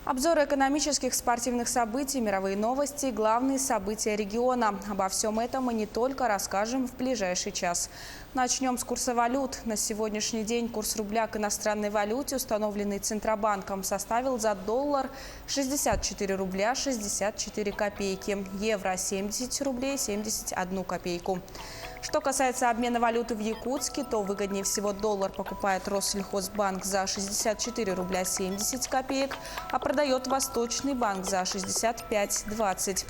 Обзоры экономических, спортивных событий, мировые новости, главные события региона. Обо всем этом мы не только расскажем в ближайший час. Начнем с курса валют. На сегодняшний день курс рубля к иностранной валюте, установленный Центробанком, составил за доллар 64 рубля 64 копейки, евро 70 рублей 71 копейку. Что касается обмена валюты в Якутске, то выгоднее всего доллар покупает Россельхозбанк за 64 рубля 70 копеек, а продает Восточный банк за 65,20.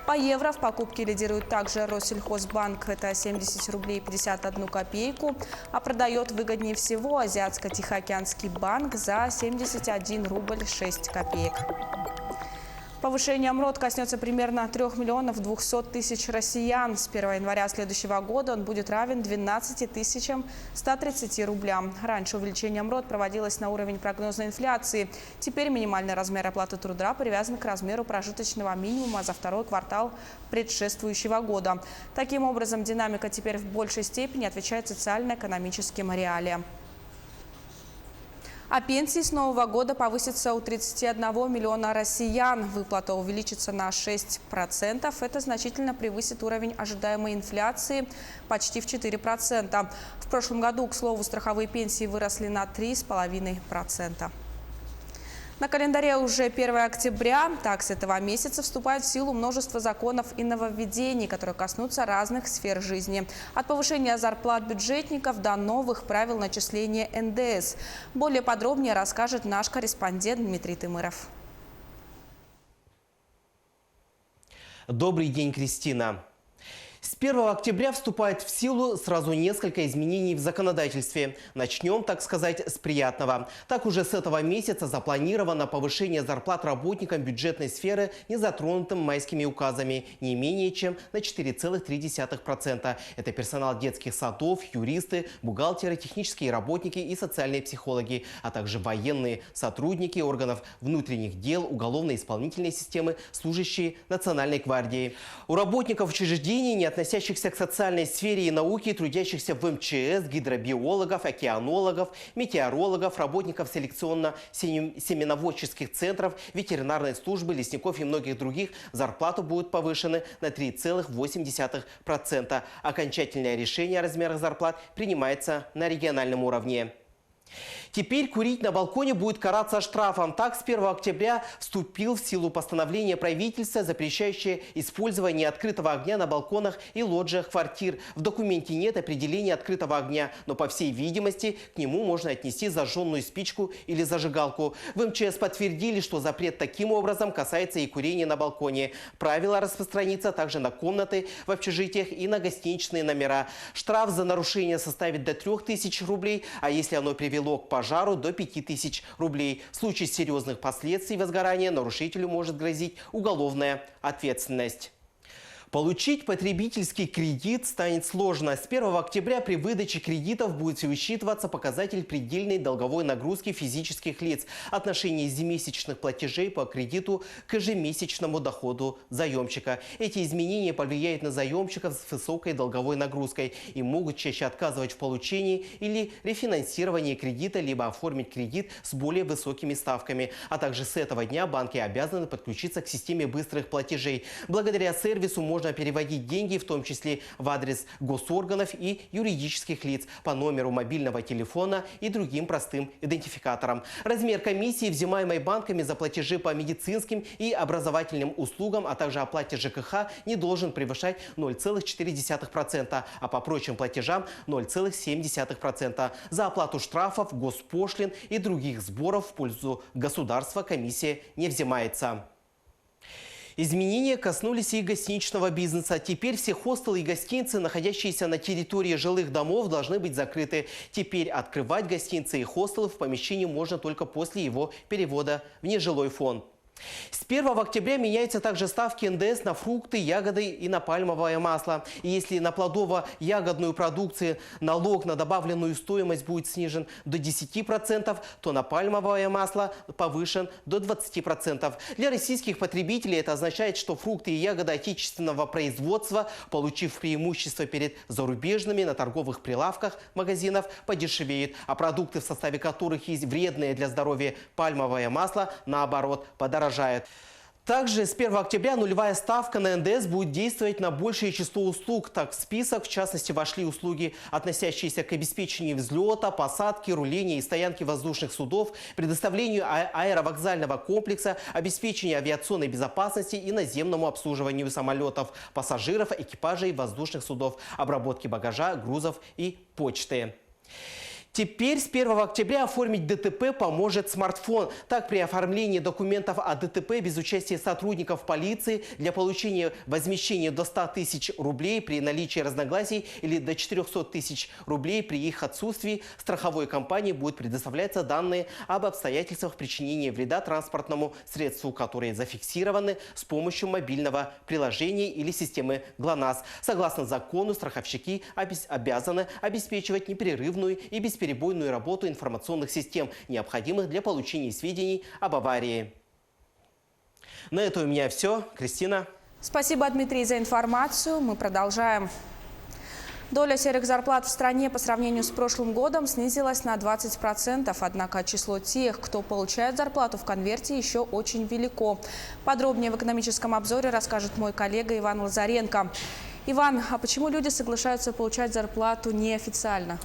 По евро в покупке лидирует также Россельхозбанк, это 70 рублей 51 копейку, а продает выгоднее всего Азиатско-Тихоокеанский банк за 71 рубль 6 копеек. Повышение МРОТ коснется примерно 3 миллионов 200 тысяч россиян. С 1 января следующего года он будет равен 12 тысячам 130 рублям. Раньше увеличение МРОТ проводилось на уровень прогнозной инфляции. Теперь минимальный размер оплаты труда привязан к размеру прожиточного минимума за второй квартал предшествующего года. Таким образом, динамика теперь в большей степени отвечает социально-экономическим реалиям. А пенсии с нового года повысятся у 31 миллиона россиян. Выплата увеличится на 6%. Это значительно превысит уровень ожидаемой инфляции почти в 4%. В прошлом году, к слову, страховые пенсии выросли на 3,5%. На календаре уже 1 октября. Так, с этого месяца вступает в силу множество законов и нововведений, которые коснутся разных сфер жизни. От повышения зарплат бюджетников до новых правил начисления НДС. Более подробнее расскажет наш корреспондент Дмитрий Тымыров. Добрый день, Кристина. С 1 октября вступает в силу сразу несколько изменений в законодательстве. Начнем, так сказать, с приятного. Так, уже с этого месяца запланировано повышение зарплат работникам бюджетной сферы, не затронутым майскими указами, не менее чем на 4,3%. Это персонал детских садов, юристы, бухгалтеры, технические работники и социальные психологи, а также военные сотрудники органов внутренних дел, уголовно-исполнительной системы, служащие Национальной гвардии. У работников учреждений, не относящихся к социальной сфере и науке, трудящихся в МЧС, гидробиологов, океанологов, метеорологов, работников селекционно-семеноводческих центров, ветеринарной службы, лесников и многих других, зарплаты будут повышены на 3,8%. Окончательное решение о размерах зарплат принимается на региональном уровне. Теперь курить на балконе будет караться штрафом. Так, с 1 октября вступил в силу постановление правительства, запрещающее использование открытого огня на балконах и лоджиях квартир. В документе нет определения открытого огня, но, по всей видимости, к нему можно отнести зажженную спичку или зажигалку. В МЧС подтвердили, что запрет таким образом касается и курения на балконе. Правило распространится также на комнаты в общежитиях и на гостиничные номера. Штраф за нарушение составит до 3000 рублей, а если оно привело к пожару, до 5000 рублей. В случае серьезных последствий возгорания нарушителю может грозить уголовная ответственность. Получить потребительский кредит станет сложно. С 1 октября при выдаче кредитов будет высчитываться показатель предельной долговой нагрузки физических лиц, отношение ежемесячных платежей по кредиту к ежемесячному доходу заемщика. Эти изменения повлияют на заемщиков с высокой долговой нагрузкой и могут чаще отказывать в получении или рефинансировании кредита, либо оформить кредит с более высокими ставками. А также с этого дня банки обязаны подключиться к системе быстрых платежей. Благодаря сервису можно переводить деньги, в том числе в адрес госорганов и юридических лиц, по номеру мобильного телефона и другим простым идентификаторам. Размер комиссии, взимаемой банками за платежи по медицинским и образовательным услугам, а также оплате ЖКХ, не должен превышать 0,4%, а по прочим платежам 0,7%. За оплату штрафов, госпошлин и других сборов в пользу государства комиссия не взимается. Изменения коснулись и гостиничного бизнеса. Теперь все хостелы и гостиницы, находящиеся на территории жилых домов, должны быть закрыты. Теперь открывать гостиницы и хостелы в помещении можно только после его перевода в нежилой фонд. С 1 октября меняются также ставки НДС на фрукты, ягоды и на пальмовое масло. И если на плодово-ягодную продукцию налог на добавленную стоимость будет снижен до 10%, то на пальмовое масло повышен до 20%. Для российских потребителей это означает, что фрукты и ягоды отечественного производства, получив преимущество перед зарубежными на торговых прилавках магазинов, подешевеют, а продукты, в составе которых есть вредное для здоровья пальмовое масло, наоборот, подорожают. Также с 1 октября нулевая ставка на НДС будет действовать на большее число услуг. Так, в список, в частности, вошли услуги, относящиеся к обеспечению взлета, посадки, руления и стоянки воздушных судов, предоставлению аэровокзального комплекса, обеспечению авиационной безопасности и наземному обслуживанию самолетов, пассажиров, экипажей воздушных судов, обработки багажа, грузов и почты. Теперь с 1 октября оформить ДТП поможет смартфон. Так, при оформлении документов о ДТП без участия сотрудников полиции для получения возмещения до 100 тысяч рублей при наличии разногласий или до 400 тысяч рублей при их отсутствии страховой компании будут предоставляться данные об обстоятельствах причинения вреда транспортному средству, которые зафиксированы с помощью мобильного приложения или системы ГЛОНАСС. Согласно закону, страховщики обязаны обеспечивать непрерывную и бесперебойную работу информационных систем, необходимых для получения сведений об аварии. На это у меня все. Кристина. Спасибо, Дмитрий, за информацию. Мы продолжаем. Доля серых зарплат в стране по сравнению с прошлым годом снизилась на 20%. Однако число тех, кто получает зарплату в конверте, еще очень велико. Подробнее в экономическом обзоре расскажет мой коллега Иван Лазаренко. Иван, а почему люди соглашаются получать зарплату неофициально?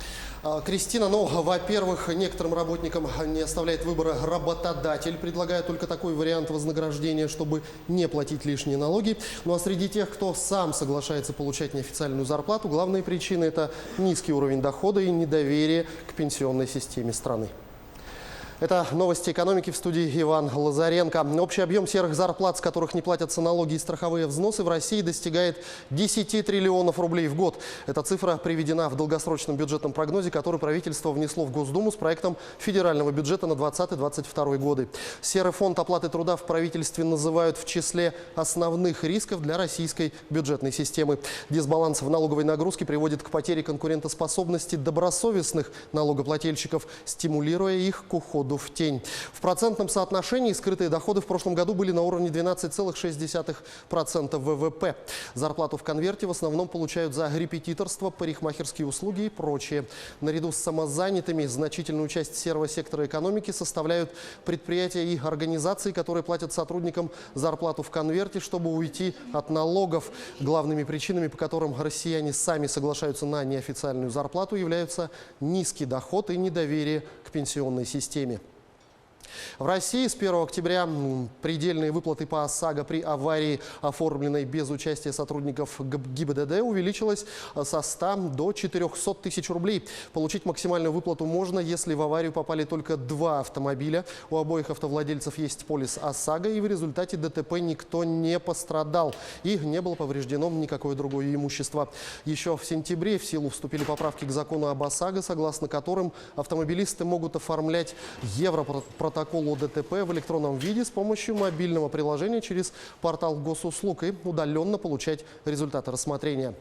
Кристина, во-первых, некоторым работникам не оставляет выбора работодатель, предлагая только такой вариант вознаграждения, чтобы не платить лишние налоги. Ну а среди тех, кто сам соглашается получать неофициальную зарплату, главные причины – это низкий уровень дохода и недоверие к пенсионной системе страны. Это новости экономики, в студии Иван Лазаренко. Общий объем серых зарплат, с которых не платятся налоги и страховые взносы, в России достигает 10 триллионов рублей в год. Эта цифра приведена в долгосрочном бюджетном прогнозе, который правительство внесло в Госдуму с проектом федерального бюджета на 2020-2022 годы. Серый фонд оплаты труда в правительстве называют в числе основных рисков для российской бюджетной системы. Дисбаланс в налоговой нагрузке приводит к потере конкурентоспособности добросовестных налогоплательщиков, стимулируя их к уходу в тень. В процентном соотношении скрытые доходы в прошлом году были на уровне 12,6% ВВП. Зарплату в конверте в основном получают за репетиторство, парикмахерские услуги и прочее. Наряду с самозанятыми значительную часть серого сектора экономики составляют предприятия и организации, которые платят сотрудникам зарплату в конверте, чтобы уйти от налогов. Главными причинами, по которым россияне сами соглашаются на неофициальную зарплату, являются низкий доход и недоверие к пенсионной системе. В России с 1 октября предельные выплаты по ОСАГО при аварии, оформленной без участия сотрудников ГИБДД, увеличилась со 100 до 400 тысяч рублей. Получить максимальную выплату можно, если в аварию попали только 2 автомобиля. У обоих автовладельцев есть полис ОСАГО, и в результате ДТП никто не пострадал и не было повреждено никакое другое имущество. Еще в сентябре в силу вступили поправки к закону об ОСАГО, согласно которым автомобилисты могут оформлять европротокол о ДТП в электронном виде с помощью мобильного приложения через портал госуслуг и удаленно получать результаты рассмотрения.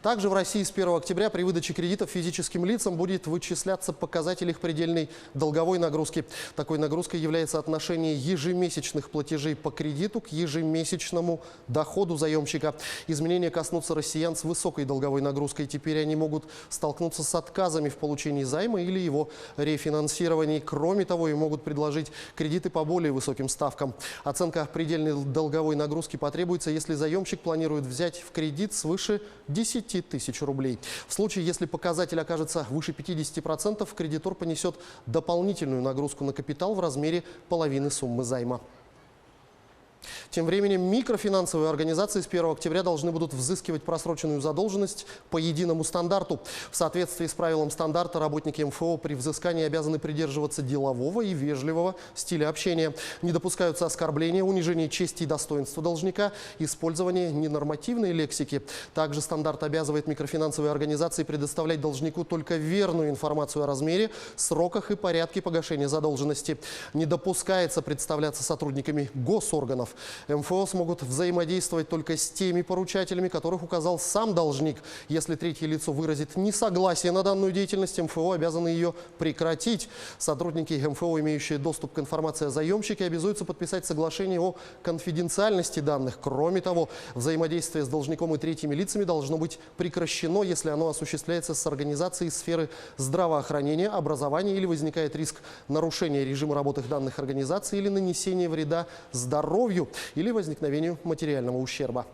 Также в России с 1 октября при выдаче кредитов физическим лицам будет вычисляться показатель их предельной долговой нагрузки. Такой нагрузкой является отношение ежемесячных платежей по кредиту к ежемесячному доходу заемщика. Изменения коснутся россиян с высокой долговой нагрузкой. Теперь они могут столкнуться с отказами в получении займа или его рефинансировании. Кроме того, им могут предложить кредиты по более высоким ставкам. Оценка предельной долговой нагрузки потребуется, если заемщик планирует взять в кредит свыше 10 тысяч рублей. В случае, если показатель окажется выше 50%, кредитор понесет дополнительную нагрузку на капитал в размере половины суммы займа. Тем временем микрофинансовые организации с 1 октября должны будут взыскивать просроченную задолженность по единому стандарту. В соответствии с правилом стандарта работники МФО при взыскании обязаны придерживаться делового и вежливого стиля общения. Не допускаются оскорбления, унижение чести и достоинства должника, использование ненормативной лексики. Также стандарт обязывает микрофинансовые организации предоставлять должнику только верную информацию о размере, сроках и порядке погашения задолженности. Не допускается представляться сотрудниками госорганов. МФО смогут взаимодействовать только с теми поручателями, которых указал сам должник. Если третье лицо выразит несогласие на данную деятельность, МФО обязаны ее прекратить. Сотрудники МФО, имеющие доступ к информации о заемщике, обязуются подписать соглашение о конфиденциальности данных. Кроме того, взаимодействие с должником и третьими лицами должно быть прекращено, если оно осуществляется с организацией сферы здравоохранения, образования или возникает риск нарушения режима работы данных организаций или нанесения вреда здоровью или возникновению материального ущерба.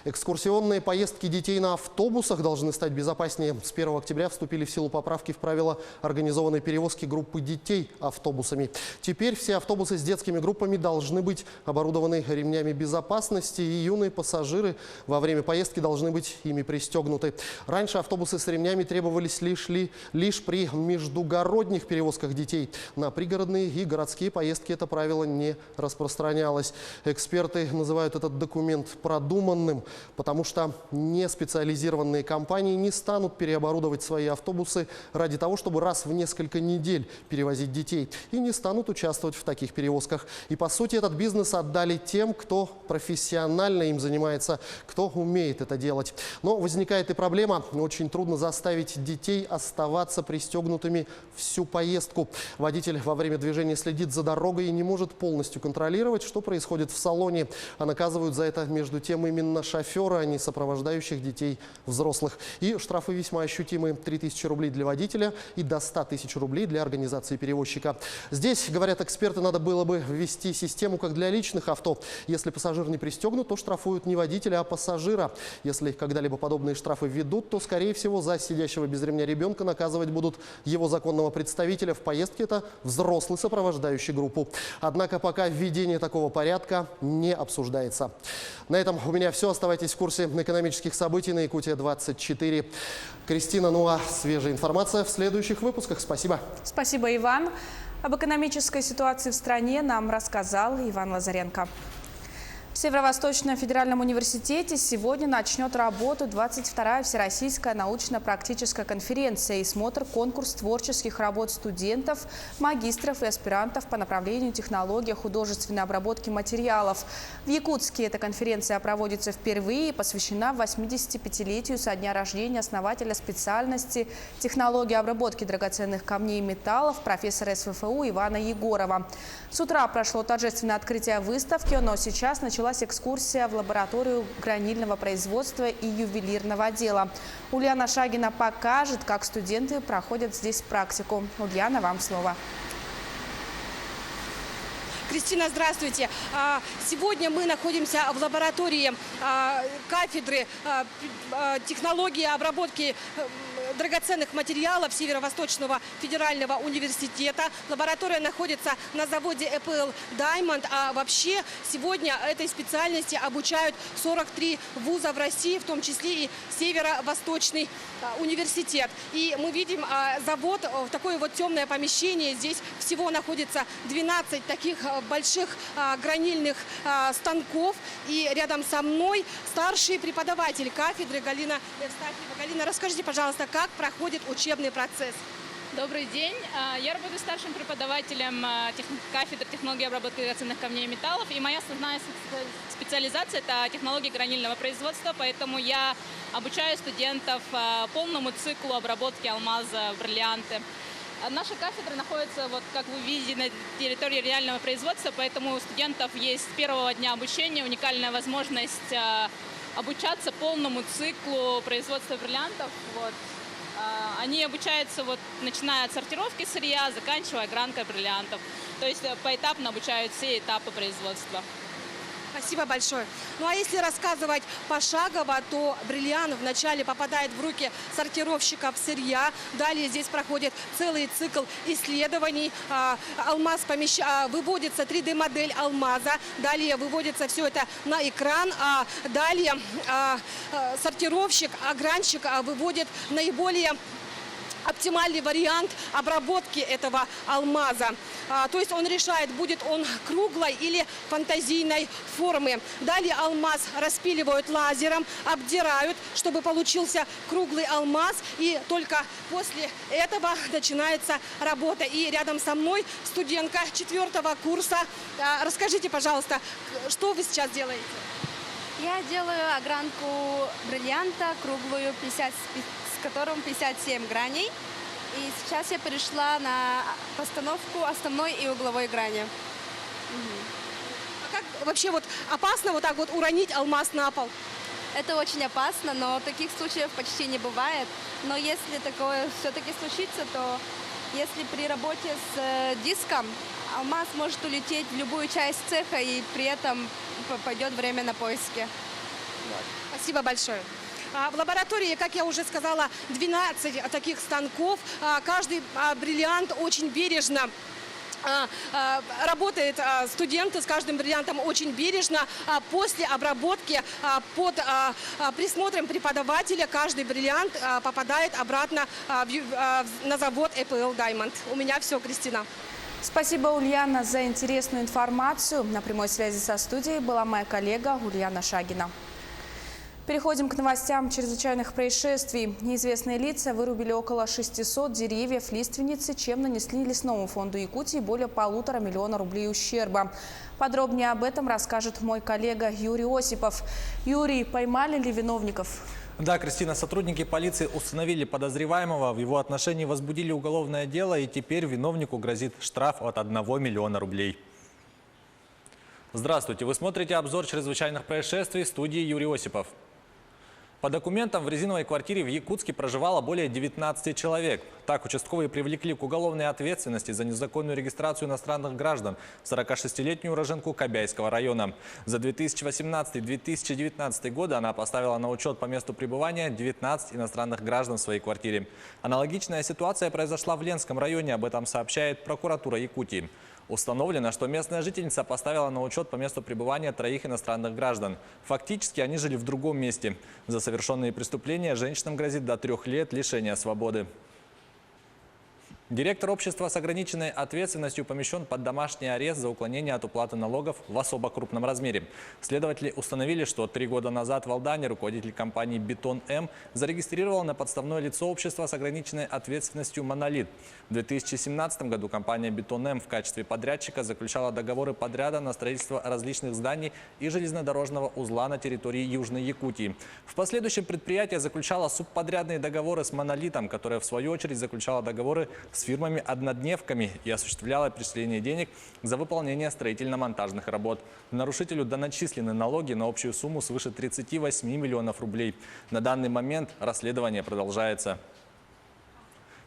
Экскурсионные поездки детей на автобусах должны стать безопаснее. С 1 октября вступили в силу поправки в правила организованной перевозки группы детей автобусами. Теперь все автобусы с детскими группами должны быть оборудованы ремнями безопасности, и юные пассажиры во время поездки должны быть ими пристегнуты. Раньше автобусы с ремнями требовались лишь при междугородних перевозках детей. На пригородные и городские поездки это правило не распространялось. Эксперты называют этот документ продуманным, потому что неспециализированные компании не станут переоборудовать свои автобусы ради того, чтобы раз в несколько недель перевозить детей, и не станут участвовать в таких перевозках. И по сути этот бизнес отдали тем, кто профессионально им занимается, кто умеет это делать. Но возникает и проблема. Очень трудно заставить детей оставаться пристегнутыми всю поездку. Водитель во время движения следит за дорогой и не может полностью контролировать, что происходит в салоне. А наказывают за это между тем именно шофера, а не сопровождающих детей взрослых. И штрафы весьма ощутимые. 3000 рублей для водителя и до 100 тысяч рублей для организации перевозчика. Здесь, говорят эксперты, надо было бы ввести систему, как для личных авто. Если пассажир не пристегнут, то штрафуют не водителя, а пассажира. Если когда-либо подобные штрафы введут, то, скорее всего, за сидящего без ремня ребенка наказывать будут его законного представителя. В поездке это взрослый, сопровождающий группу. Однако пока введение такого порядка не обсуждается. На этом у меня все. Оставайтесь в курсе экономических событий на Якутия-24. Кристина, ну а свежая информация в следующих выпусках. Спасибо. Спасибо, Иван. Об экономической ситуации в стране нам рассказал Иван Лазаренко. В Северо-Восточном федеральном университете сегодня начнет работу 22-я Всероссийская научно-практическая конференция и смотр-конкурс творческих работ студентов, магистров и аспирантов по направлению технология художественной обработки материалов. В Якутске эта конференция проводится впервые и посвящена 85-летию со дня рождения основателя специальности технологии обработки драгоценных камней и металлов профессора СВФУ Ивана Егорова. С утра прошло торжественное открытие выставки, но сейчас началась экскурсия в лабораторию гранильного производства и ювелирного дела. Ульяна Шагина покажет, как студенты проходят здесь практику. Ульяна, вам слово. Кристина, здравствуйте. Сегодня мы находимся в лаборатории кафедры технологии обработки драгоценных материалов Северо-Восточного федерального университета. Лаборатория находится на заводе EPL Diamond. А вообще сегодня этой специальности обучают 43 вуза в России, в том числе и Северо-Восточный университет. И мы видим завод, в такое вот темное помещение. Здесь всего находится 12 таких больших гранильных станков. И рядом со мной старший преподаватель кафедры Галина Евстафьева. Галина, расскажите, пожалуйста, как проходит учебный процесс? Добрый день. Я работаю старшим преподавателем кафедры технологии обработки драгоценных камней и металлов. И моя основная специализация – это технологии гранильного производства. Поэтому я обучаю студентов полному циклу обработки алмаза, бриллианты. Наша кафедра находится, вот, как вы видите, на территории реального производства. Поэтому у студентов есть с первого дня обучения уникальная возможность обучаться полному циклу производства бриллиантов. Вот. Они обучаются, вот, начиная от сортировки сырья, заканчивая гранкой бриллиантов. То есть поэтапно обучают все этапы производства. Спасибо большое. Ну а если рассказывать пошагово, то бриллиант вначале попадает в руки сортировщиков сырья. Далее здесь проходит целый цикл исследований. Алмаз выводится 3D-модель алмаза. Далее выводится все это на экран. Далее сортировщик, огранщик выводит наиболее оптимальный вариант обработки этого алмаза. То есть он решает, будет он круглой или фантазийной формы. Далее алмаз распиливают лазером, обдирают, чтобы получился круглый алмаз. И только после этого начинается работа. И рядом со мной студентка 4-го курса. Расскажите, пожалуйста, что вы сейчас делаете? Я делаю огранку бриллианта круглую, с которым 57 граней. И сейчас я перешла на постановку основной и угловой грани. А как вообще опасно вот так вот уронить алмаз на пол? Это очень опасно, но таких случаев почти не бывает. Но если такое все-таки случится, то если при работе с диском алмаз может улететь в любую часть цеха, и при этом пойдет время на поиски. Спасибо большое. В лаборатории, как я уже сказала, 12 таких станков. Каждый бриллиант очень бережно работает, студенты с каждым бриллиантом очень бережно. После обработки под присмотром преподавателя каждый бриллиант попадает обратно на завод EPL Diamond. У меня все, Кристина. Спасибо, Ульяна, за интересную информацию. На прямой связи со студией была моя коллега Ульяна Шагина. Переходим к новостям чрезвычайных происшествий. Неизвестные лица вырубили около 600 деревьев лиственницы, чем нанесли лесному фонду Якутии более 1,5 миллиона рублей ущерба. Подробнее об этом расскажет мой коллега Юрий Осипов. Юрий, поймали ли виновников? Да, Кристина, сотрудники полиции установили подозреваемого, в его отношении возбудили уголовное дело, и теперь виновнику грозит штраф от 1 миллиона рублей. Здравствуйте, вы смотрите обзор чрезвычайных происшествий в студии Юрий Осипов. По документам в резиновой квартире в Якутске проживало более 19 человек. Так, участковые привлекли к уголовной ответственности за незаконную регистрацию иностранных граждан 46-летнюю уроженку Кобяйского района. За 2018-2019 годы она поставила на учет по месту пребывания 19 иностранных граждан в своей квартире. Аналогичная ситуация произошла в Ленском районе, об этом сообщает прокуратура Якутии. Установлено, что местная жительница поставила на учет по месту пребывания 3 иностранных граждан. Фактически они жили в другом месте. За совершенные преступления женщинам грозит до 3 лет лишения свободы. Директор общества с ограниченной ответственностью помещен под домашний арест за уклонение от уплаты налогов в особо крупном размере. Следователи установили, что 3 года назад в Алдане руководитель компании «Бетон-М» зарегистрировал на подставное лицо общества с ограниченной ответственностью «Монолит». В 2017 году компания «Бетон-М» в качестве подрядчика заключала договоры подряда на строительство различных зданий и железнодорожного узла на территории Южной Якутии. В последующем предприятие заключало субподрядные договоры с «Монолитом», которая в свою очередь заключала договоры с фирмами-однодневками и осуществляла перечисление денег за выполнение строительно-монтажных работ. Нарушителю доначислены налоги на общую сумму свыше 38 миллионов рублей. На данный момент расследование продолжается.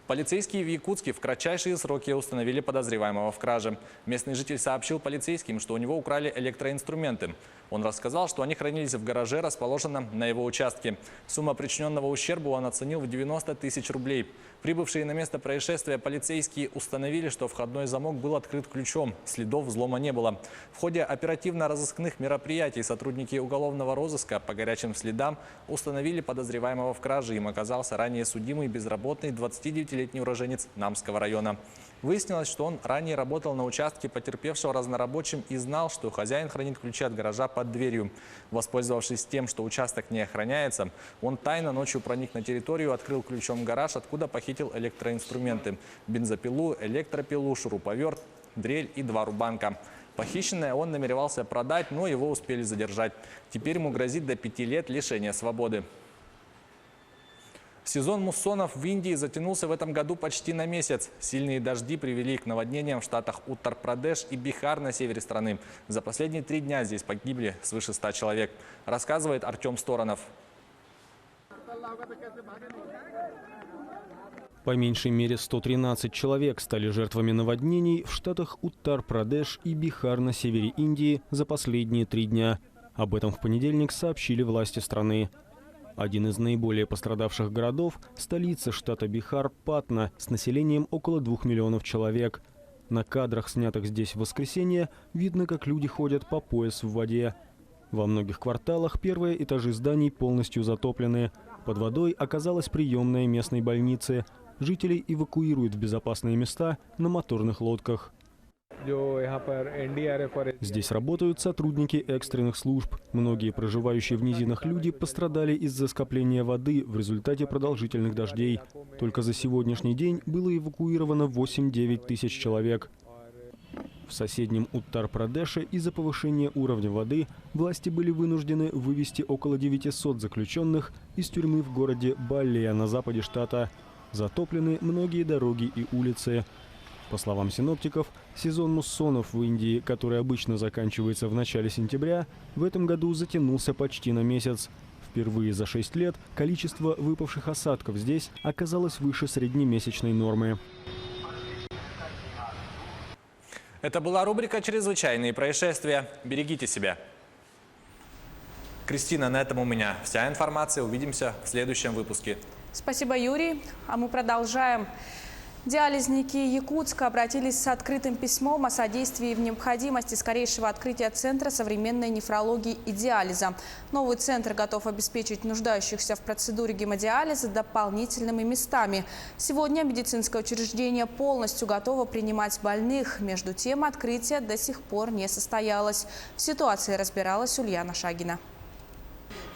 Полицейские в Якутске в кратчайшие сроки установили подозреваемого в краже. Местный житель сообщил полицейским, что у него украли электроинструменты. Он рассказал, что они хранились в гараже, расположенном на его участке. Сумма причиненного ущерба он оценил в 90 тысяч рублей. Прибывшие на место происшествия полицейские установили, что входной замок был открыт ключом. Следов взлома не было. В ходе оперативно-розыскных мероприятий сотрудники уголовного розыска по горячим следам установили подозреваемого в краже. Им оказался ранее судимый безработный 29-летний уроженец Намского района. Выяснилось, что он ранее работал на участке потерпевшего разнорабочим и знал, что хозяин хранит ключи от гаража под дверью. Воспользовавшись тем, что участок не охраняется, он тайно ночью проник на территорию, открыл ключом гараж, откуда похитил электроинструменты – бензопилу, электропилу, шуруповерт, дрель и 2 рубанка. Похищенное он намеревался продать, но его успели задержать. Теперь ему грозит до 5 лет лишения свободы. Сезон муссонов в Индии затянулся в этом году почти на месяц. Сильные дожди привели к наводнениям в штатах Уттар-Прадеш и Бихар на севере страны. За последние 3 дня здесь погибли свыше 100 человек, рассказывает Артем Сторонов. По меньшей мере 113 человек стали жертвами наводнений в штатах Уттар-Прадеш и Бихар на севере Индии за последние 3 дня. Об этом в понедельник сообщили власти страны. Один из наиболее пострадавших городов – столица штата Бихар, Патна, с населением около 2 миллионов человек. На кадрах, снятых здесь в воскресенье, видно, как люди ходят по пояс в воде. Во многих кварталах первые этажи зданий полностью затоплены. Под водой оказалась приемная местной больницы. Жителей эвакуируют в безопасные места на моторных лодках. Здесь работают сотрудники экстренных служб. Многие проживающие в низинах люди пострадали из-за скопления воды в результате продолжительных дождей. Только за сегодняшний день было эвакуировано 8-9 тысяч человек. В соседнем Уттар-Прадеше из-за повышения уровня воды власти были вынуждены вывести около 900 заключенных из тюрьмы в городе Баллия на западе штата. Затоплены многие дороги и улицы. По словам синоптиков, сезон муссонов в Индии, который обычно заканчивается в начале сентября, в этом году затянулся почти на месяц. Впервые за 6 лет количество выпавших осадков здесь оказалось выше среднемесячной нормы. Это была рубрика «Чрезвычайные происшествия». Берегите себя. Кристина, на этом у меня вся информация. Увидимся в следующем выпуске. Спасибо, Юрий. А мы продолжаем. Диализники Якутска обратились с открытым письмом о содействии в необходимости скорейшего открытия Центра современной нефрологии и диализа. Новый центр готов обеспечить нуждающихся в процедуре гемодиализа дополнительными местами. Сегодня медицинское учреждение полностью готово принимать больных. Между тем, открытие до сих пор не состоялось. В ситуации разбиралась Ульяна Шагина.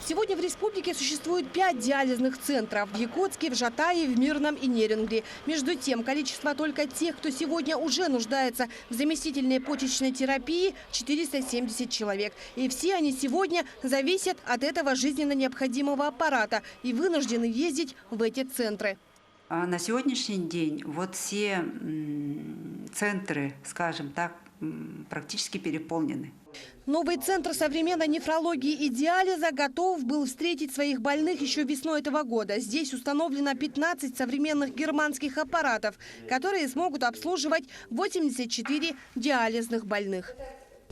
Сегодня в республике существует 5 диализных центров – в Якутске, в Жатае, в Мирном и Нерингре. Между тем, количество только тех, кто сегодня уже нуждается в заместительной почечной терапии – 470 человек. И все они сегодня зависят от этого жизненно необходимого аппарата и вынуждены ездить в эти центры. На сегодняшний день вот все центры, скажем так, практически переполнены. Новый центр современной нефрологии и диализа готов был встретить своих больных еще весной этого года. Здесь установлено 15 современных германских аппаратов, которые смогут обслуживать 84 диализных больных.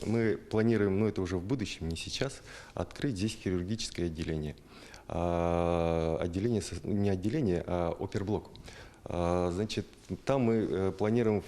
Мы планируем, но это уже в будущем, не сейчас, открыть здесь хирургическое отделение. Не отделение, а оперблок. Значит, там мы планируем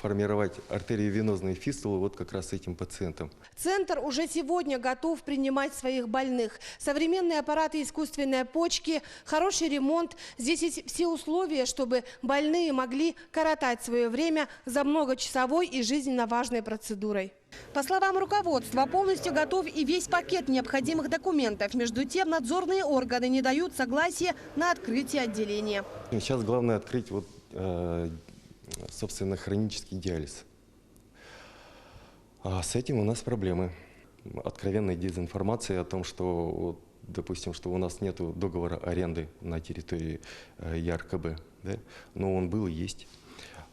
формировать артериовенозные фистулы вот как раз этим пациентам. Центр уже сегодня готов принимать своих больных. Современные аппараты искусственной почки, хороший ремонт. Здесь есть все условия, чтобы больные могли коротать свое время за многочасовой и жизненно важной процедурой. По словам руководства, полностью готов и весь пакет необходимых документов. Между тем, надзорные органы не дают согласия на открытие отделения. Сейчас главное открыть собственно, хронический диализ. А с этим у нас проблемы. Откровенная дезинформация о том, что, допустим, что у нас нет договора аренды на территории ЯРКБ, да? Но он был и есть.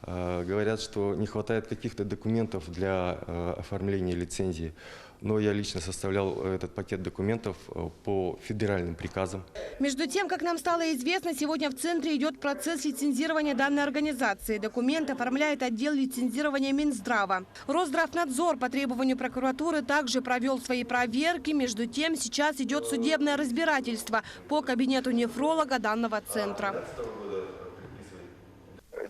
Говорят, что не хватает каких-то документов для оформления лицензии. Но я лично составлял этот пакет документов по федеральным приказам. Между тем, как нам стало известно, сегодня в центре идет процесс лицензирования данной организации. Документ оформляет отдел лицензирования Минздрава. Росздравнадзор по требованию прокуратуры также провел свои проверки. Между тем, сейчас идет судебное разбирательство по кабинету нефролога данного центра.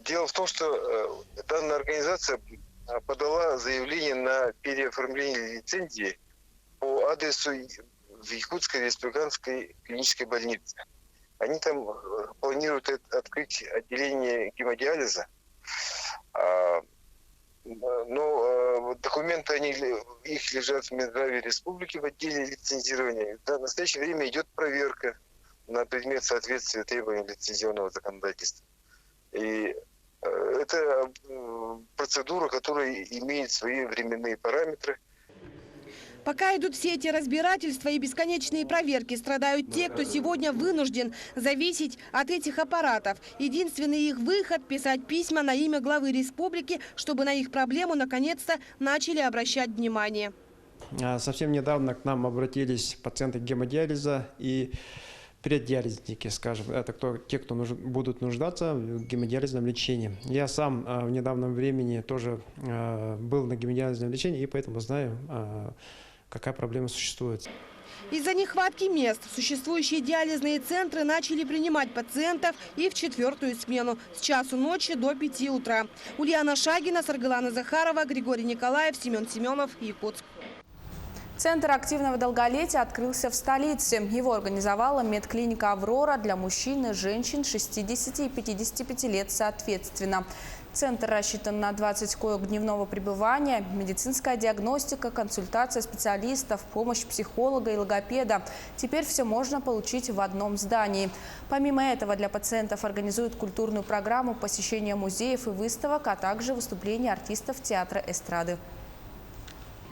Дело в том, что данная организация подала заявление на переоформление лицензии по адресу в Якутской республиканской клинической больнице. Они там планируют открыть отделение гемодиализа, но документы их лежат в Минздраве республики в отделе лицензирования. В настоящее время идет проверка на предмет соответствия требованиям лицензионного законодательства. И это процедура, которая имеет свои временные параметры. Пока идут все эти разбирательства и бесконечные проверки, страдают те, кто сегодня вынужден зависеть от этих аппаратов. Единственный их выход – писать письма на имя главы республики, чтобы на их проблему наконец-то начали обращать внимание. Совсем недавно к нам обратились пациенты гемодиализа и преддиализники, скажем. Это те, кто будут нуждаться в гемодиализном лечении. Я сам в недавнем времени тоже был на гемодиализном лечении, и поэтому знаю, какая проблема существует. Из-за нехватки мест существующие диализные центры начали принимать пациентов и в 4-ю смену с часу ночи до 5 утра. Ульяна Шагина, Саргалана Захарова, Григорий Николаев, Семен Семенов, Якутск. Центр активного долголетия открылся в столице. Его организовала медклиника «Аврора» для мужчин и женщин 60 и 55 лет соответственно. Центр рассчитан на 20 коек дневного пребывания, медицинская диагностика, консультация специалистов, помощь психолога и логопеда. Теперь все можно получить в одном здании. Помимо этого, для пациентов организуют культурную программу посещения музеев и выставок, а также выступления артистов театра эстрады.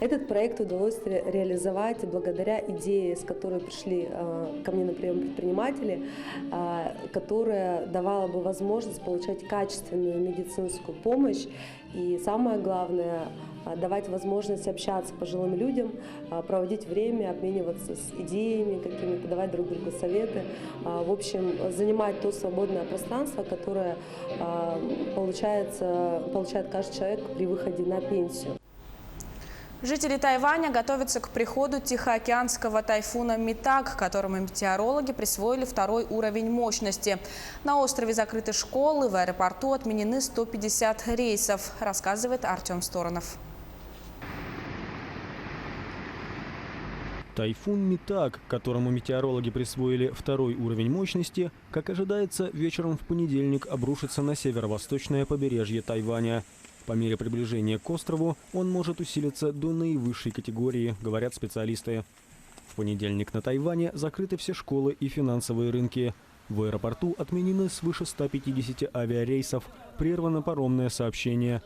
Этот проект удалось реализовать благодаря идее, с которой пришли ко мне на прием предприниматели, которая давала бы возможность получать качественную медицинскую помощь и, самое главное, давать возможность общаться пожилым людям, проводить время, обмениваться с идеями какими-то, давать друг другу советы. В общем, занимать то свободное пространство, которое получает каждый человек при выходе на пенсию. Жители Тайваня готовятся к приходу тихоокеанского тайфуна Митаг, которому метеорологи присвоили 2-й уровень мощности. На острове закрыты школы, в аэропорту отменены 150 рейсов, рассказывает Артем Сторонов. Тайфун Митаг, которому метеорологи присвоили 2-й уровень мощности, как ожидается, вечером в понедельник обрушится на северо-восточное побережье Тайваня. По мере приближения к острову он может усилиться до наивысшей категории, говорят специалисты. В понедельник на Тайване закрыты все школы и финансовые рынки. В аэропорту отменены свыше 150 авиарейсов, прервано паромное сообщение.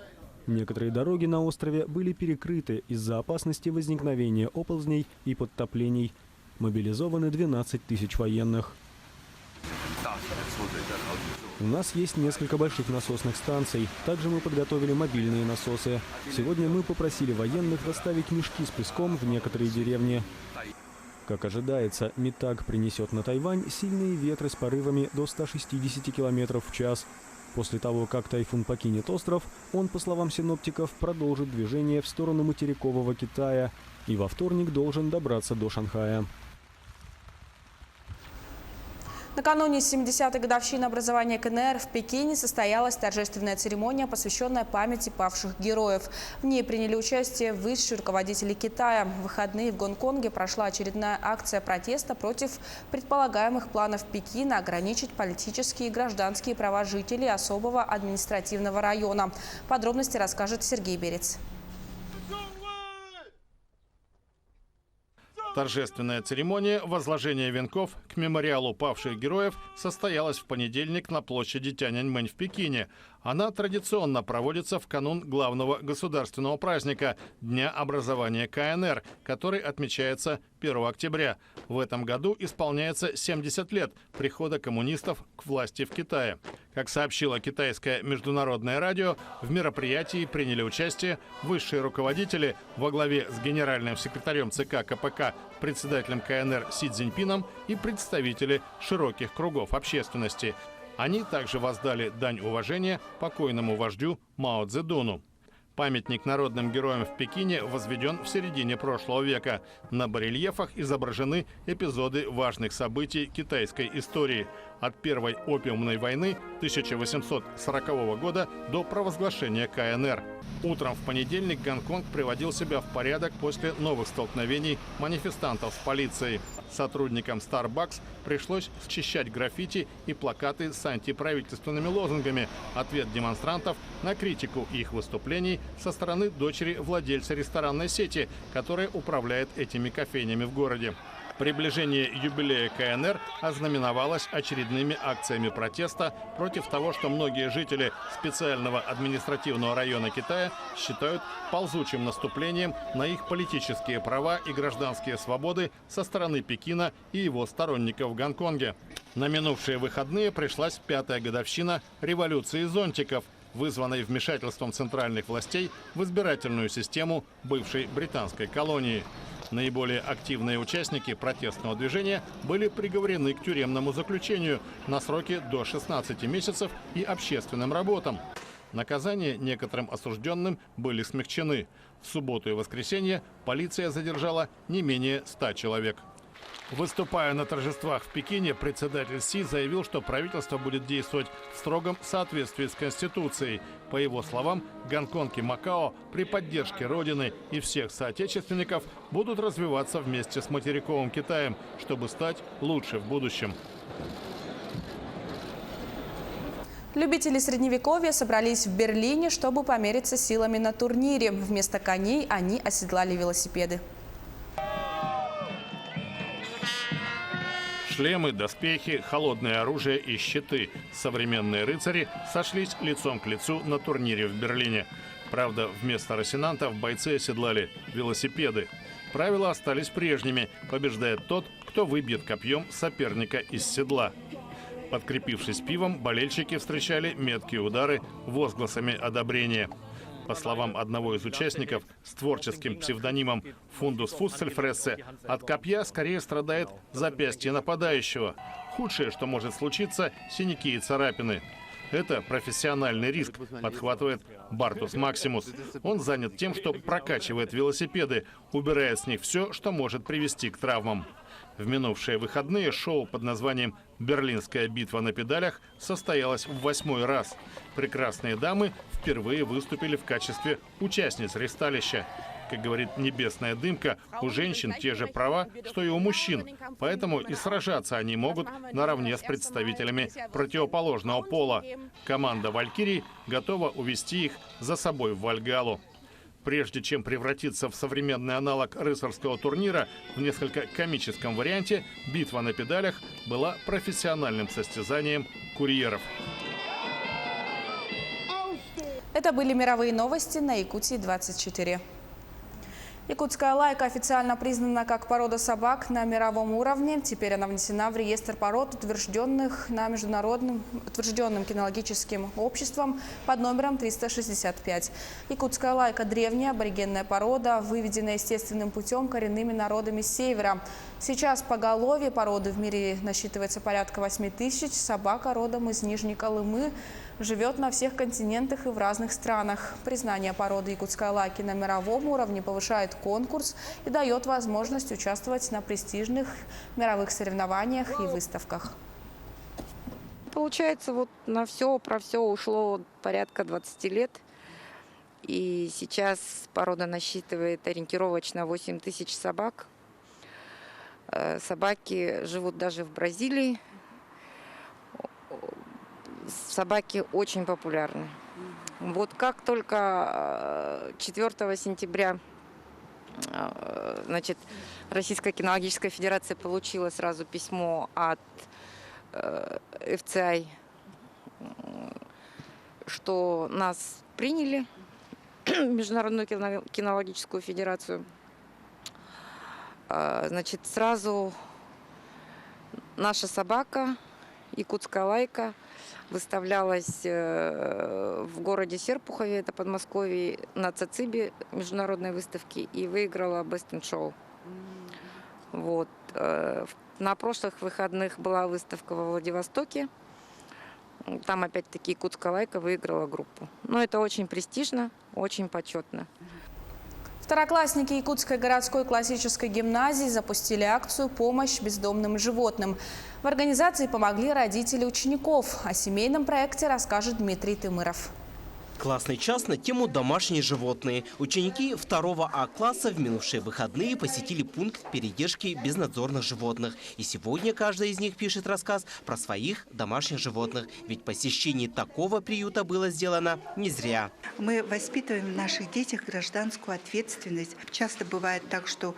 Некоторые дороги на острове были перекрыты из-за опасности возникновения оползней и подтоплений. Мобилизованы 12 тысяч военных. У нас есть несколько больших насосных станций. Также мы подготовили мобильные насосы. Сегодня мы попросили военных доставить мешки с песком в некоторые деревни. Как ожидается, Митаг принесет на Тайвань сильные ветры с порывами до 160 км в час. После того, как тайфун покинет остров, он, по словам синоптиков, продолжит движение в сторону материкового Китая и во вторник должен добраться до Шанхая. Накануне 70-й годовщины образования КНР в Пекине состоялась торжественная церемония, посвященная памяти павших героев. В ней приняли участие высшие руководители Китая. В выходные в Гонконге прошла очередная акция протеста против предполагаемых планов Пекина ограничить политические и гражданские права жителей особого административного района. Подробности расскажет Сергей Берец. Торжественная церемония возложения венков к мемориалу павших героев состоялась в понедельник на площади Тяньаньмэнь в Пекине. Она традиционно проводится в канун главного государственного праздника – Дня образования КНР, который отмечается 1 октября. В этом году исполняется 70 лет прихода коммунистов к власти в Китае. Как сообщило китайское международное радио, в мероприятии приняли участие высшие руководители во главе с генеральным секретарем ЦК КПК, председателем КНР Си Цзиньпином и представители широких кругов общественности. Они также воздали дань уважения покойному вождю Мао Цзэдуну. Памятник народным героям в Пекине возведен в середине прошлого века. На барельефах изображены эпизоды важных событий китайской истории. От Первой опиумной войны 1840 года до провозглашения КНР. Утром в понедельник Гонконг приводил себя в порядок после новых столкновений манифестантов с полицией. Сотрудникам Starbucks пришлось счищать граффити и плакаты с антиправительственными лозунгами. Ответ демонстрантов на критику их выступлений со стороны дочери владельца ресторанной сети, которая управляет этими кофейнями в городе. Приближение юбилея КНР ознаменовалось очередными акциями протеста против того, что многие жители специального административного района Китая считают ползучим наступлением на их политические права и гражданские свободы со стороны Пекина и его сторонников в Гонконге. На минувшие выходные пришлась 5-я годовщина революции зонтиков, вызванной вмешательством центральных властей в избирательную систему бывшей британской колонии. Наиболее активные участники протестного движения были приговорены к тюремному заключению на сроки до 16 месяцев и общественным работам. Наказания некоторым осужденным были смягчены. В субботу и воскресенье полиция задержала не менее 100 человек. Выступая на торжествах в Пекине, председатель Си заявил, что правительство будет действовать в строгом соответствии с Конституцией. По его словам, Гонконг и Макао при поддержке Родины и всех соотечественников будут развиваться вместе с материковым Китаем, чтобы стать лучше в будущем. Любители средневековья собрались в Берлине, чтобы помериться силами на турнире. Вместо коней они оседлали велосипеды. Шлемы, доспехи, холодное оружие и щиты. Современные рыцари сошлись лицом к лицу на турнире в Берлине. Правда, вместо росинантов бойцы оседлали велосипеды. Правила остались прежними. Побеждает тот, кто выбьет копьем соперника из седла. Подкрепившись пивом, болельщики встречали меткие удары возгласами одобрения. По словам одного из участников с творческим псевдонимом «Фундус Фуссельфрессе», от копья скорее страдает запястье нападающего. Худшее, что может случиться – синяки и царапины. Это профессиональный риск, подхватывает Бартус Максимус. Он занят тем, что прокачивает велосипеды, убирает с них все, что может привести к травмам. В минувшие выходные шоу под названием «Берлинская битва на педалях» состоялось в 8-й раз. Прекрасные дамы впервые выступили в качестве участниц ресталища. Как говорит небесная дымка, у женщин те же права, что и у мужчин. Поэтому и сражаться они могут наравне с представителями противоположного пола. Команда «Валькирий» готова увести их за собой в Вальгаллу. Прежде чем превратиться в современный аналог рыцарского турнира, в несколько комическом варианте битва на педалях была профессиональным состязанием курьеров. Это были мировые новости на Якутии 24. Якутская лайка официально признана как порода собак на мировом уровне. Теперь она внесена в реестр пород, утвержденным кинологическим обществом под номером 365. Якутская лайка – древняя аборигенная порода, выведенная естественным путем коренными народами севера. Сейчас поголовье породы в мире насчитывается порядка 8000. Собака родом из Нижней Колымы живет на всех континентах и в разных странах. Признание породы якутской лайки на мировом уровне повышает конкурс и дает возможность участвовать на престижных мировых соревнованиях и выставках. Получается, вот на все, про все ушло порядка 20 лет. И сейчас порода насчитывает ориентировочно 8000 собак. Собаки живут даже в Бразилии. Собаки очень популярны. Вот как только 4 сентября Российская кинологическая федерация получила сразу письмо от FCI, что нас приняли, Международную кинологическую федерацию, сразу наша собака, якутская лайка, выставлялась в городе Серпухове, это Подмосковье, на Цацибе международной выставке и выиграла Best in Show. Вот. На прошлых выходных была выставка во Владивостоке. Там опять-таки якутская лайка выиграла группу. Но это очень престижно, очень почетно. Второклассники Якутской городской классической гимназии запустили акцию «Помощь бездомным животным». В организации помогли родители учеников. О семейном проекте расскажет Дмитрий Тымыров. Классный час на тему «Домашние животные». Ученики 2 А-класса в минувшие выходные посетили пункт передержки безнадзорных животных. И сегодня каждый из них пишет рассказ про своих домашних животных. Ведь посещение такого приюта было сделано не зря. Мы воспитываем в наших детях гражданскую ответственность. Часто бывает так, что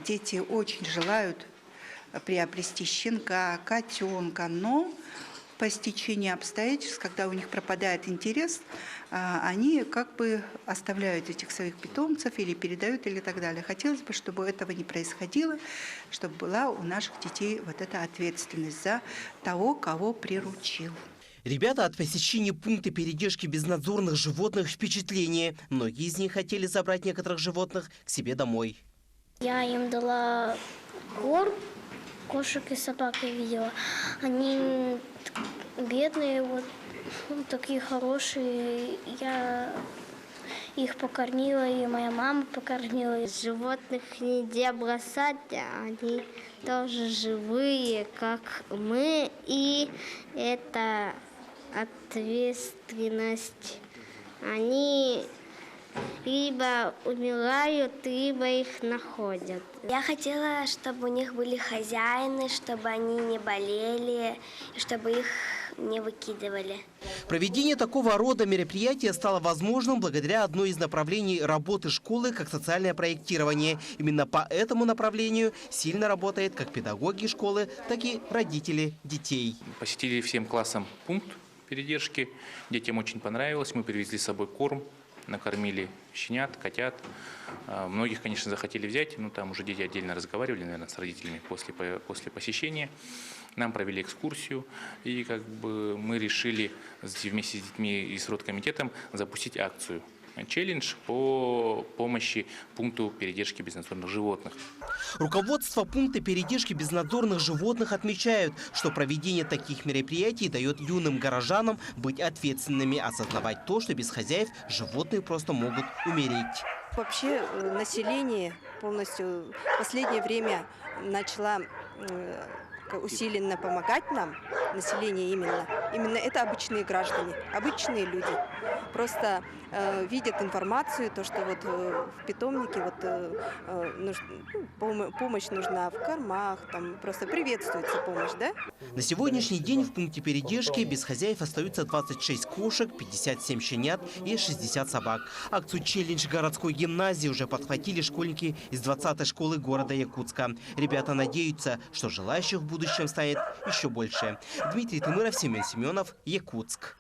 дети очень желают приобрести щенка, котенка, но по стечению обстоятельств, когда у них пропадает интерес, они как бы оставляют этих своих питомцев или передают или так далее. Хотелось бы, чтобы этого не происходило, чтобы была у наших детей вот эта ответственность за того, кого приручил. Ребята от посещения пункта передержки безнадзорных животных впечатление. Многие из них хотели забрать некоторых животных к себе домой. Я им дала корм, кошек и собак я видела. Они бедные, вот такие хорошие. Я их покормила, и моя мама покормила. Животных нельзя бросать, они тоже живые, как мы, и это ответственность. Они либо умирают, либо их находят. Я хотела, чтобы у них были хозяины, чтобы они не болели, чтобы их не выкидывали. Проведение такого рода мероприятия стало возможным благодаря одной из направлений работы школы как социальное проектирование. Именно по этому направлению сильно работает как педагоги школы, так и родители детей. Посетили всем классам пункт передержки. Детям очень понравилось. Мы привезли с собой корм, накормили щенят, котят. Многих, конечно, захотели взять, но там уже дети отдельно разговаривали, наверное, с родителями после посещения. Нам провели экскурсию, и мы решили вместе с детьми и с родкомитетом запустить акцию. Челлендж по помощи пункту передержки безнадзорных животных. Руководство пункта передержки безнадзорных животных отмечают, что проведение таких мероприятий дает юным горожанам быть ответственными, осознавать то, что без хозяев животные просто могут умереть. Вообще население полностью в последнее время начало усиленно помогать нам, население именно это обычные граждане, обычные люди. Просто видят информацию, то, что вот в питомнике помощь нужна в кормах, там просто приветствуется помощь, да? На сегодняшний день в пункте передержки без хозяев остаются 26 кошек, 57 щенят и 60 собак. Акцию «Челлендж» городской гимназии уже подхватили школьники из 20-й школы города Якутска. Ребята надеются, что желающих в будущем станет еще больше. Дмитрий Тымыров, Семен Семенов, Якутск.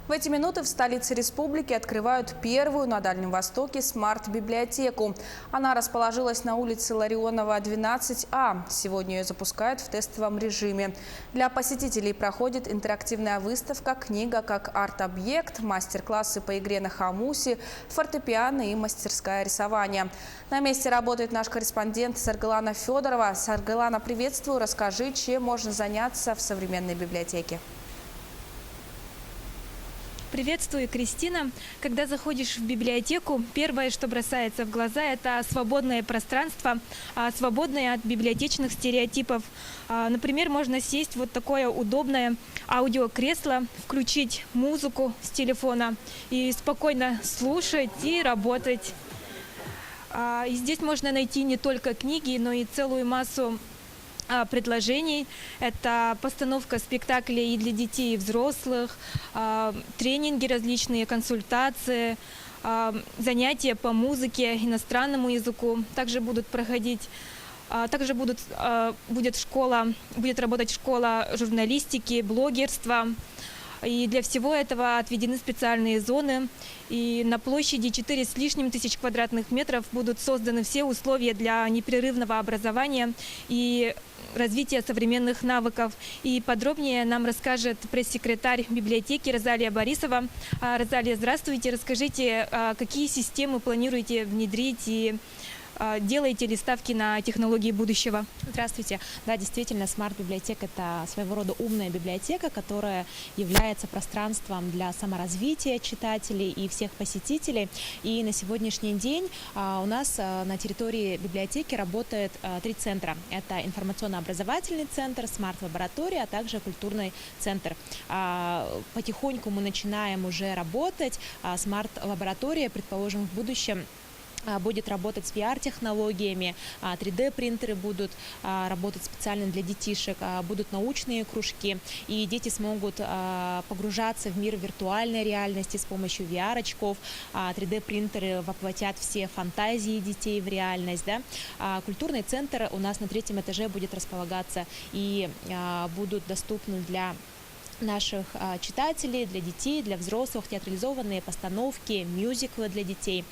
В эти минуты в столице республики открывают первую на Дальнем Востоке смарт-библиотеку. Она расположилась на улице Ларионова, 12А. Сегодня ее запускают в тестовом режиме. Для посетителей проходит интерактивная выставка, книга как арт-объект, мастер-классы по игре на хомусе, фортепиано и мастерская рисования. На месте работает наш корреспондент Саргалана Федорова. Саргалана, приветствую. Расскажи, чем можно заняться в современной библиотеке. Приветствую, Кристина. Когда заходишь в библиотеку, первое, что бросается в глаза, это свободное пространство, свободное от библиотечных стереотипов. Например, можно сесть в вот такое удобное аудиокресло, включить музыку с телефона и спокойно слушать и работать. И здесь можно найти не только книги, но и целую массу предложений. Это постановка спектаклей и для детей, и взрослых, тренинги различные, консультации, занятия по музыке, иностранному языку. Также будут проходить, будет работать школа журналистики, блогерства. И для всего этого отведены специальные зоны. И на площади 4 с лишним тысяч квадратных метров будут созданы все условия для непрерывного образования и развития современных навыков. И подробнее нам расскажет пресс-секретарь библиотеки Розалия Борисова. Розалия, здравствуйте. Расскажите, какие системы планируете внедрить и делаете ли ставки на технологии будущего? Здравствуйте. Да, действительно, смарт-библиотека – это своего рода умная библиотека, которая является пространством для саморазвития читателей и всех посетителей. И на сегодняшний день у нас на территории библиотеки работает 3 центра. Это информационно-образовательный центр, смарт-лаборатория, а также культурный центр. Потихоньку мы начинаем уже работать. Смарт-лаборатория, предположим, в будущем будет работать с VR-технологиями, 3D-принтеры будут работать специально для детишек, будут научные кружки, и дети смогут погружаться в мир виртуальной реальности с помощью VR-очков, 3D-принтеры воплотят все фантазии детей в реальность. Да? Культурный центр у нас на 3-м этаже будет располагаться, и будут доступны для наших читателей, для детей, для взрослых, театрализованные постановки, мюзиклы для детей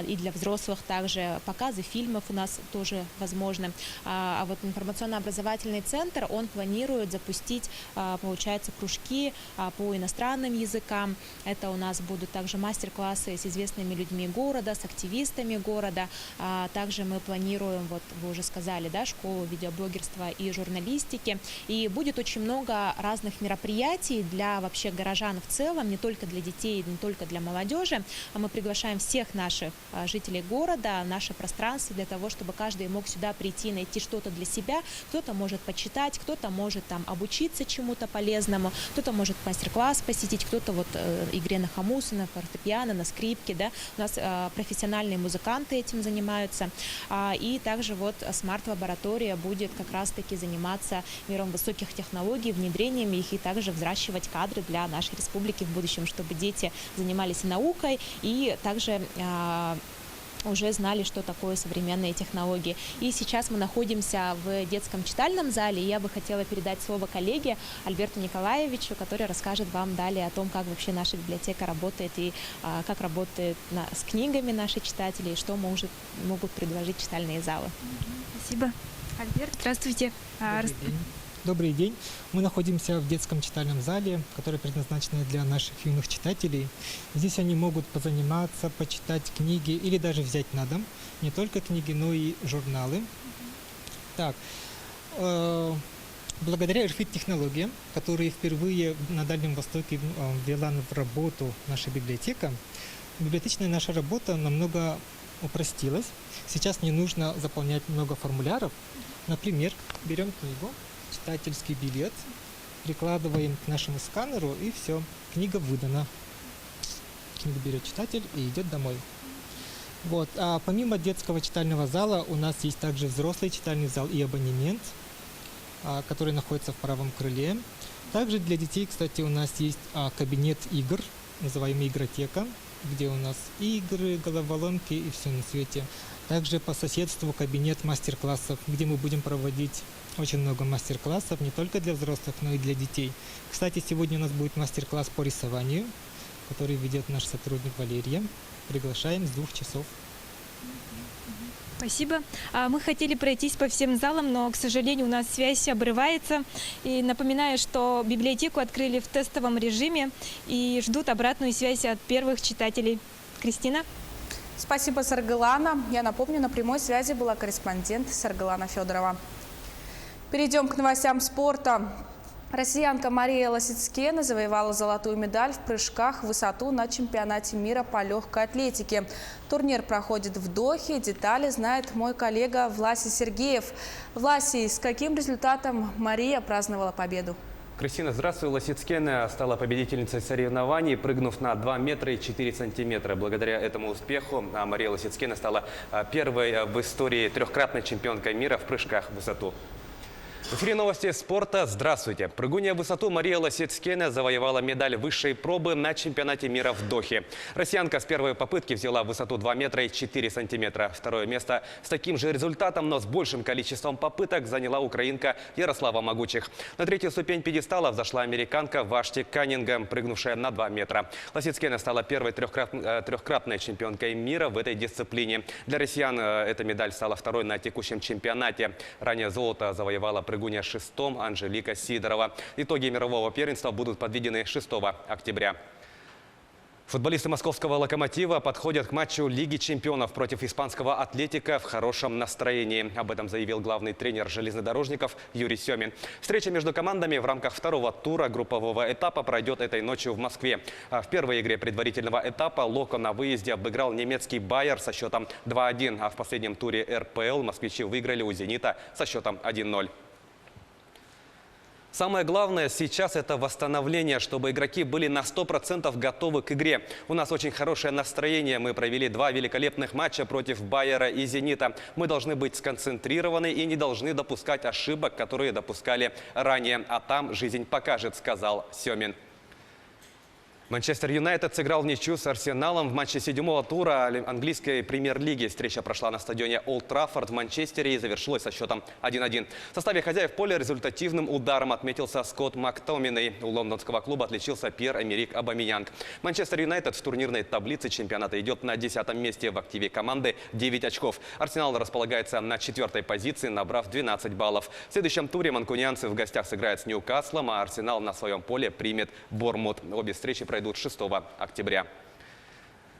и для взрослых также, показы фильмов у нас тоже возможны. А вот информационно-образовательный центр, он планирует запустить, получается, кружки по иностранным языкам. Это у нас будут также мастер-классы с известными людьми города, с активистами города. Также мы планируем, вот вы уже сказали, да, школу видеоблогерства и журналистики. И будет очень много разных мероприятий для вообще горожан в целом, не только для детей, не только для молодежи. Мы приглашаем всех наших жителей города, наше пространство для того, чтобы каждый мог сюда прийти, найти что-то для себя. Кто-то может почитать, кто-то может там обучиться чему-то полезному, кто-то может мастер-класс посетить, кто-то вот игре на хомусе, на фортепиано, на скрипке, да. У нас профессиональные музыканты этим занимаются. И также вот смарт-лаборатория будет как раз-таки заниматься миром высоких технологий, внедрениями их и также взращивать кадры для нашей республики в будущем, чтобы дети занимались наукой и также уже знали, что такое современные технологии. И сейчас мы находимся в детском читальном зале, и я бы хотела передать слово коллеге Альберту Николаевичу, который расскажет вам далее о том, как вообще наша библиотека работает и как работает с книгами наши читатели, и что могут предложить читальные залы. Спасибо. Альберт, здравствуйте. Добрый день. Мы находимся в детском читальном зале, который предназначен для наших юных читателей. Здесь они могут позаниматься, почитать книги или даже взять на дом не только книги, но и журналы. Так, благодаря РФИД-технологиям, которые впервые на Дальнем Востоке ввела в работу наша библиотека, библиотечная наша работа намного упростилась. Сейчас не нужно заполнять много формуляров. Например, берем книгу, читательский билет, прикладываем к нашему сканеру, и все, книга выдана. Книгу берет читатель и идет домой. Вот. А помимо детского читального зала у нас есть также взрослый читальный зал и абонемент, который находится в правом крыле. Также для детей, кстати, у нас есть кабинет игр, называемый игротека, где у нас игры, головоломки и все на свете. Также по соседству кабинет мастер-классов, где мы будем проводить очень много мастер-классов, не только для взрослых, но и для детей. Кстати, сегодня у нас будет мастер-класс по рисованию, который ведет наш сотрудник Валерия. Приглашаем с 2 часов. Спасибо. Мы хотели пройтись по всем залам, но, к сожалению, у нас связь обрывается. И напоминаю, что библиотеку открыли в тестовом режиме и ждут обратную связь от первых читателей. Кристина? Спасибо, Саргалана. Я напомню, на прямой связи была корреспондент Саргалана Федорова. Перейдем к новостям спорта. Россиянка Мария Лосицкена завоевала золотую медаль в прыжках в высоту на чемпионате мира по легкой атлетике. Турнир проходит в Дохе. Детали знает мой коллега Власий Сергеев. Власий, с каким результатом Мария праздновала победу? Кристина, здравствуй. Лосицкена стала победительницей соревнований, прыгнув на 2 метра и 4 сантиметра. Благодаря этому успеху Мария Лосицкена стала первой в истории трехкратной чемпионкой мира в прыжках в высоту. В эфире новости спорта. Здравствуйте. Прыгунья в высоту Мария Лосицкена завоевала медаль высшей пробы на чемпионате мира в Дохе. Россиянка с первой попытки взяла высоту 2 метра и 4 сантиметра. Второе место с таким же результатом, но с большим количеством попыток заняла украинка Ярослава Могучих. На 3-ю ступень пьедестала взошла американка Вашти Каннингем, прыгнувшая на 2 метра. Лосицкена стала первой трехкратной чемпионкой мира в этой дисциплине. Для россиян эта медаль стала второй на текущем чемпионате. Ранее золото завоевала прыгунья 6-м Анжелика Сидорова. Итоги мирового первенства будут подведены 6 октября. Футболисты московского «Локомотива» подходят к матчу Лиги чемпионов против испанского «Атлетика» в хорошем настроении. Об этом заявил главный тренер железнодорожников Юрий Семин. Встреча между командами в рамках 2-го тура группового этапа пройдет этой ночью в Москве. В первой игре предварительного этапа «Локо» на выезде обыграл немецкий «Байер» со счетом 2-1, а в последнем туре РПЛ москвичи выиграли у «Зенита» со счетом 1-0. Самое главное сейчас – это восстановление, чтобы игроки были на 100% готовы к игре. У нас очень хорошее настроение. Мы провели 2 великолепных матча против «Байера» и «Зенита». Мы должны быть сконцентрированы и не должны допускать ошибок, которые допускали ранее. А там жизнь покажет, сказал Семин. Манчестер Юнайтед сыграл в ничью с Арсеналом в матче 7-го тура английской премьер-лиги. Встреча прошла на стадионе Олд Траффорд в Манчестере и завершилась со счетом 1-1. В составе хозяев поля результативным ударом отметился Скотт Мактоминей. У лондонского клуба отличился Пьер-Эмерик Обамеянг. Манчестер Юнайтед в турнирной таблице чемпионата идет на 10-м месте. В активе команды 9 очков. Арсенал располагается на 4-й позиции, набрав 12 баллов. В следующем туре манкунианцы в гостях сыграют с Ньюкаслом, а Арсенал на своем поле примет Бормут. Обе встречи пройдут 6 октября.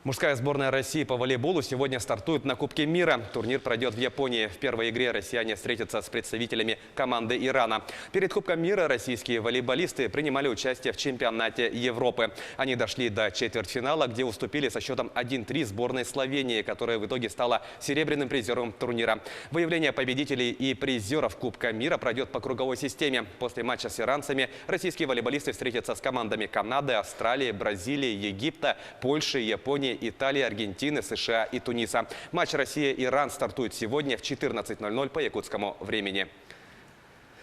Мужская сборная России по волейболу сегодня стартует на Кубке мира. Турнир пройдет в Японии. В первой игре россияне встретятся с представителями команды Ирана. Перед Кубком мира российские волейболисты принимали участие в чемпионате Европы. Они дошли до четвертьфинала, где уступили со счетом 1-3 сборной Словении, которая в итоге стала серебряным призером турнира. Выявление победителей и призеров Кубка мира пройдет по круговой системе. После матча с иранцами российские волейболисты встретятся с командами Канады, Австралии, Бразилии, Египта, Польши, Японии, Италии, Аргентины, США и Туниса. Матч Россия-Иран стартует сегодня в 14:00 по якутскому времени.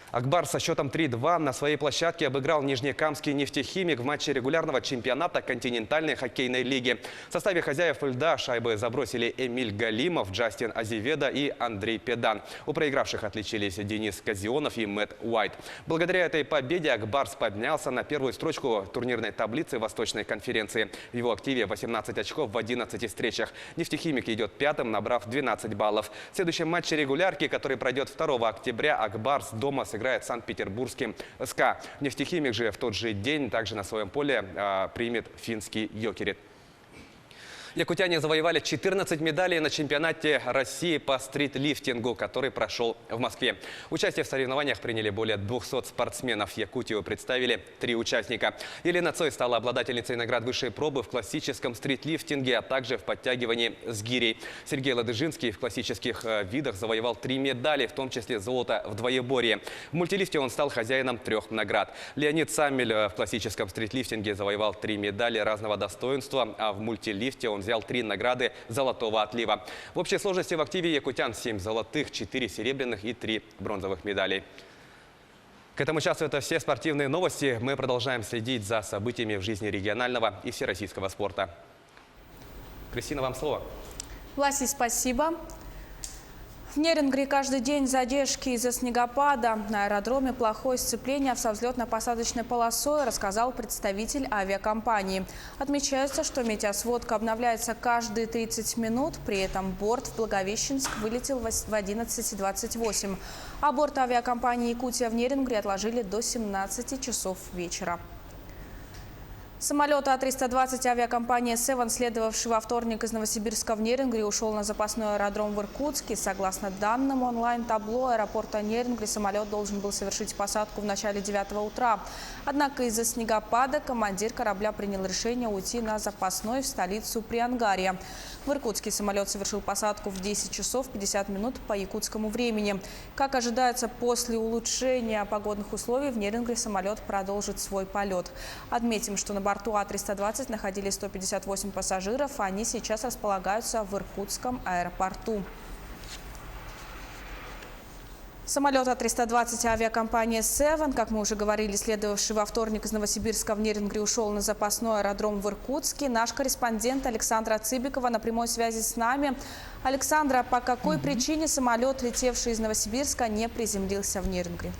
Акбар со счетом 3-2 на своей площадке обыграл Нижнекамский нефтехимик в матче регулярного чемпионата континентальной хоккейной лиги. В составе хозяев льда шайбы забросили Эмиль Галимов, Джастин Азиведа и Андрей Педан. У проигравших отличились Денис Казионов и Мэтт Уайт. Благодаря этой победе Акбарс поднялся на первую строчку турнирной таблицы Восточной конференции. В его активе 18 очков в 11 встречах. Нефтехимик идет пятым, набрав 12 баллов. В следующем матче регулярки, который пройдет 2 октября, Акбарс дома сыграет с Санкт-Петербургским СКА. Нефтехимик же в тот же день также на своем поле примет финский Йокерит. Якутяне завоевали 14 медалей на чемпионате России по стритлифтингу, который прошел в Москве. Участие в соревнованиях приняли более 200 спортсменов. Якутию представили 3 участника. Елена Цой стала обладательницей наград высшей пробы в классическом стритлифтинге, а также в подтягивании с гирей. Сергей Ладыжинский в классических видах завоевал 3 медали, в том числе золото в двоеборье. В мультилифте он стал хозяином 3 наград. Леонид Саммель в классическом стритлифтинге завоевал 3 медали разного достоинства, а в мультилифте он взял 3 награды золотого отлива. В общей сложности в активе якутян 7 золотых, 4 серебряных и 3 бронзовых медалей. К этому часу это все спортивные новости. Мы продолжаем следить за событиями в жизни регионального и всероссийского спорта. Кристина, вам слово. Власти, спасибо. В Нерингре каждый день задержки из-за снегопада. На аэродроме плохое сцепление со взлетно-посадочной полосой, рассказал представитель авиакомпании. Отмечается, что метеосводка обновляется каждые 30 минут. При этом борт в Благовещенск вылетел в 11:28. А борт авиакомпании «Якутия» в Нерингре отложили до 17 часов вечера. Самолет А-320 авиакомпании «Севен», следовавший во вторник из Новосибирска в Нерингре, ушел на запасной аэродром в Иркутске. Согласно данным онлайн-табло аэропорта Нерингре, самолет должен был совершить посадку в начале 9 утра. Однако из-за снегопада командир корабля принял решение уйти на запасной в столицу Приангарья. В Иркутске самолет совершил посадку в 10 часов 50 минут по якутскому времени. Как ожидается, после улучшения погодных условий в Нерингре самолет продолжит свой полет. Отметим, что на борту А-320 находились 158 пассажиров. Они сейчас располагаются в Иркутском аэропорту. Самолет А-320 авиакомпании «Севен», как мы уже говорили, следовавший во вторник из Новосибирска в Нерингре, ушел на запасной аэродром в Иркутске. Наш корреспондент Александра Цыбикова на прямой связи с нами. Александра, по какой причине самолет, летевший из Новосибирска, не приземлился в Нерингре?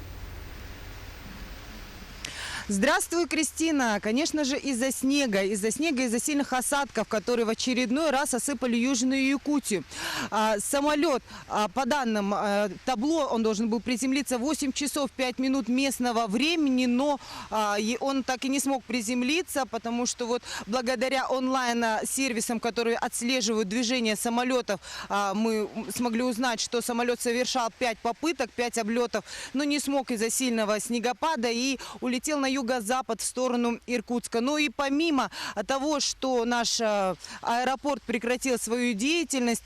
Здравствуй, Кристина. Конечно же, из-за снега, из-за сильных осадков, которые в очередной раз осыпали Южную Якутию. Самолет, по данным табло, он должен был приземлиться в 8 часов 5 минут местного времени, но он так и не смог приземлиться, потому что вот благодаря онлайн-сервисам, которые отслеживают движение самолетов, мы смогли узнать, что самолет совершал 5 попыток, 5 облетов, но не смог из-за сильного снегопада и улетел на юго-запад в сторону Иркутска. Ну и помимо того, что наш аэропорт прекратил свою деятельность,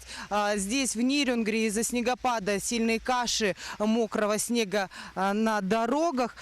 здесь в Нерингре из-за снегопада, сильной каши, мокрого снега на дорогах,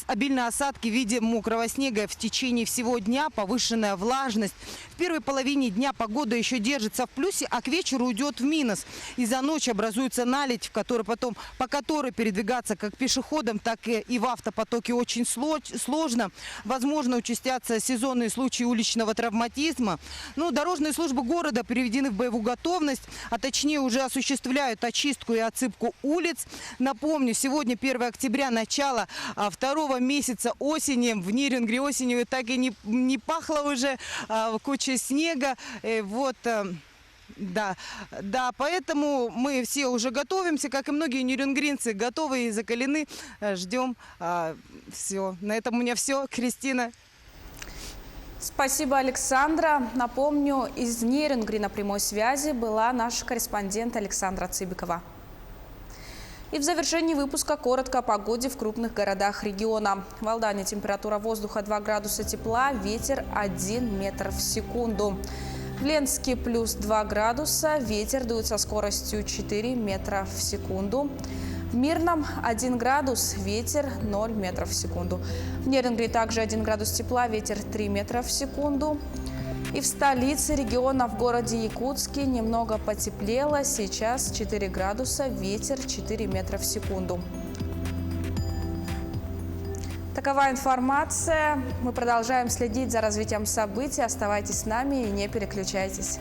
обильные осадки в виде мокрого снега в течение всего дня, повышенная влажность. В первой половине дня погода еще держится в плюсе, а к вечеру уйдет в минус. Из-за ночи образуется наледь, по которой передвигаться как пешеходам, так и в автопотоке очень сложно. Возможно, участятся сезонные случаи уличного травматизма. Дорожные службы города приведены в боевую готовность, а точнее уже осуществляют очистку и отсыпку улиц. Напомню, сегодня 1 октября, начало второго месяца осени. В Нерюнгри осенью так и не пахло уже кучей снега. Да, поэтому мы все уже готовимся, как и многие нерюнгринцы, готовы и закалены. Ждем. Все. На этом у меня все. Кристина. Спасибо, Александра. Напомню, из Нерюнгри на прямой связи была наш корреспондент Александра Цыбикова. И в завершении выпуска коротко о погоде в крупных городах региона. В Алдане температура воздуха 2 градуса тепла, ветер 1 метр в секунду. В Ленске плюс 2 градуса, ветер дует со скоростью 4 метра в секунду. В Мирном 1 градус, ветер 0 метров в секунду. В Нерюнгри также 1 градус тепла, ветер 3 метра в секунду. И в столице региона, в городе Якутске, немного потеплело. Сейчас 4 градуса, ветер 4 метра в секунду. Такова информация. Мы продолжаем следить за развитием событий. Оставайтесь с нами и не переключайтесь.